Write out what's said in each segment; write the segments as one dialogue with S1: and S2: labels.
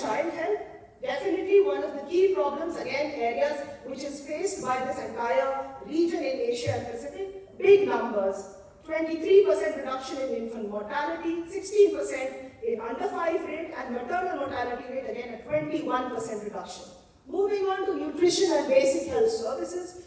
S1: child health. Definitely one of the key problems, again, areas which is faced by this entire region in Asia and Pacific, big numbers. 23% reduction in infant mortality, 16% in under 5 rate, and maternal mortality rate, again, a 21% reduction. Moving on to nutrition and basic health services,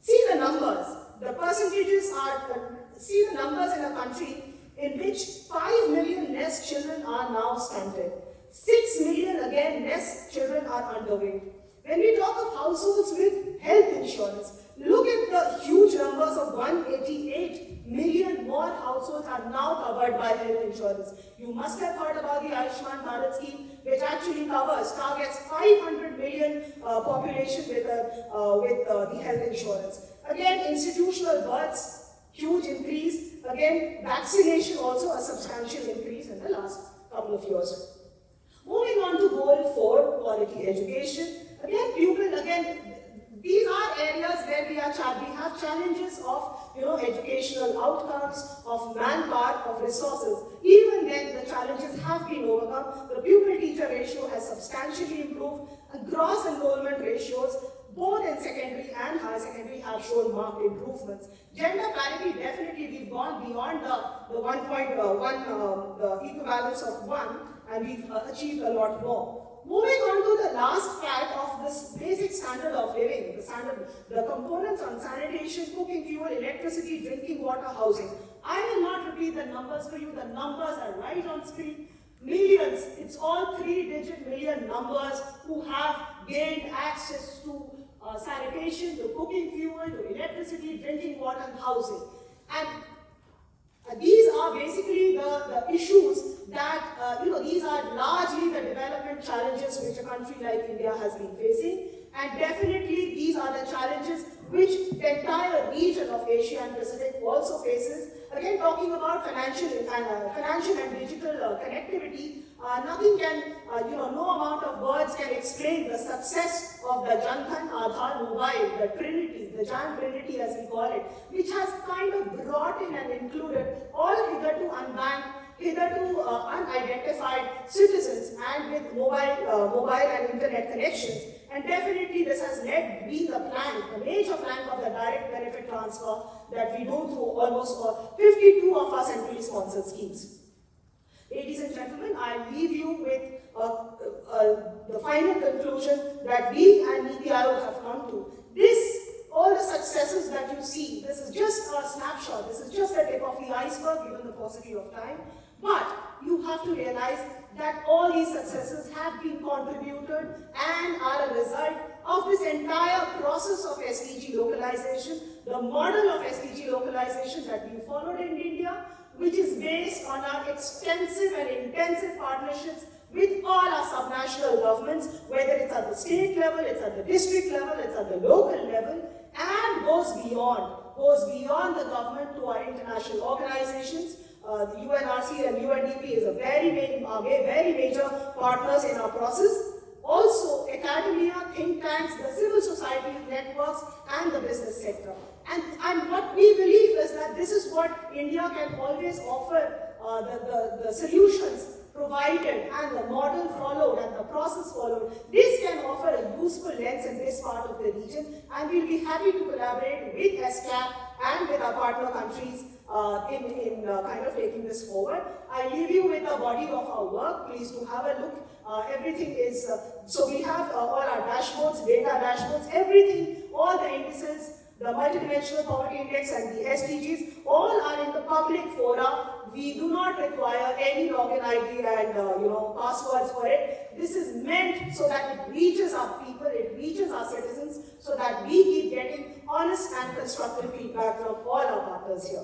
S1: see the numbers. The percentages are, see the numbers in a country in which 5 million less children are now stunted. 6 million, again, less children are underweight. When we talk of households with health insurance, look at the huge numbers of 188 million more households are now covered by health insurance. You must have heard about the Ayushman Bharat scheme, which actually targets 500 million population with the health insurance. Again, institutional births, huge increase. Again, vaccination also a substantial increase in the last couple of years. Moving on to goal 4, quality education. These are areas where we have challenges of educational outcomes, of manpower, of resources. Even then, the challenges have been overcome. The pupil-teacher ratio has substantially improved, and gross enrollment ratios, both in secondary and higher secondary, have shown marked improvements. Gender parity, definitely we've gone beyond the 1.1, the equivalence of 1, and we've achieved a lot more. Moving on to the last fact of this basic standard of living, the components on sanitation, cooking fuel, electricity, drinking water, housing. I will not repeat the numbers for you. The numbers are right on screen. Millions, it's all 3-digit million numbers who have gained access to sanitation, to cooking fuel, to electricity, drinking water, and housing. And these are basically the issues that, these are largely the development challenges which a country like India has been facing. And definitely these are the challenges which the entire region of Asia and Pacific also faces. Again, talking about financial and digital connectivity, nothing can, no amount of words can explain the success of the Jan Dhan Aadhaar Mobile, the Trinity, the Jan Trinity as we call it, which has kind of brought in and included all hitherto unbanked, hitherto unidentified citizens, and with mobile and internet connections. And definitely this has been the major plank of the direct benefit transfer that we do through almost 52 of our centrally sponsored schemes. Ladies and gentlemen, I leave you with the final conclusion that we and Niti Aayog have come to. All the successes that you see, this is just a snapshot, this is just the tip of the iceberg given the paucity of time. But you have to realize that all these successes have been contributed and are a result of this entire process of SDG localization, the model of SDG localization that we followed in India, which is based on our extensive and intensive partnerships with all our subnational governments, whether it's at the state level, it's at the district level, it's at the local level, and goes beyond the government to our international organizations. The UNRC and UNDP is a very major partners in our process. Also, academia, think tanks, the civil society networks, and the business sector. And what we believe is that this is what India can always offer, the solutions provided and the model followed and the process followed. This can offer a useful lens in this part of the region, and we'll be happy to collaborate with ESCAP and with our partner countries in kind of taking this forward. I leave you with the body of our work. Please do have a look. Everything is, so we have all our dashboards, data dashboards, everything, all the indices, the multidimensional poverty index and the SDGs, all are in the public fora. We do not require any login ID and passwords for it. This is meant so that it reaches our people, it reaches our citizens, so that we keep getting honest and constructive feedback from all our partners here.